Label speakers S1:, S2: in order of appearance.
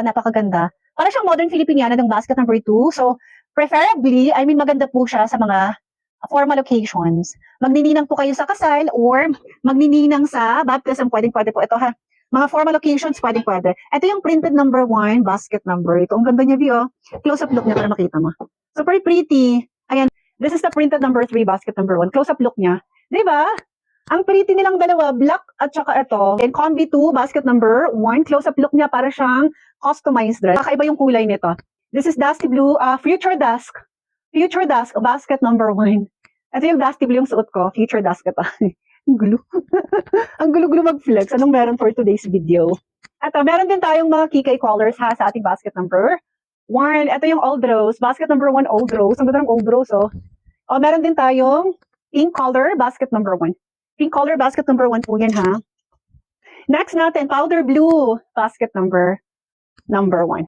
S1: napakaganda. Para siyang modern Filipiniana ng basket number 2. So, preferably, maganda po siya sa mga formal occasions. Magnininang po kayo sa kasal or magnininang sa baptism, pwedeng-pwede po. Ito ha, mga formal occasions, pwedeng-pwede. Ito yung printed number 1, basket number. Ito, ang ganda niya, Vio. Close-up look niya para makita mo. Super pretty. Ayan, this is the printed number 3, basket number 1. Close-up look niya. Diba? Ang pretty nilang dalawa, black at saka ito. Then, combi 2, basket number 1. Close-up look niya para siyang customized dress. Kakaiba yung kulay nito. This is dusty blue, future dusk. Future dusk, basket number 1. Ito yung dusty blue yung suot ko. Future dusk ito. Ang gulo. Ang gulo-gulo mag-flex. Anong meron for today's video? Ito, meron din tayong mga kikay colors ha sa ating basket number 1. Ito yung old rose. Basket number 1, old rose. Ang ganda ng old rose, oh. O, meron din tayong pink color, basket number 1. Pink color, basket number 1 po yan, ha? Next natin, powder blue, basket number 1.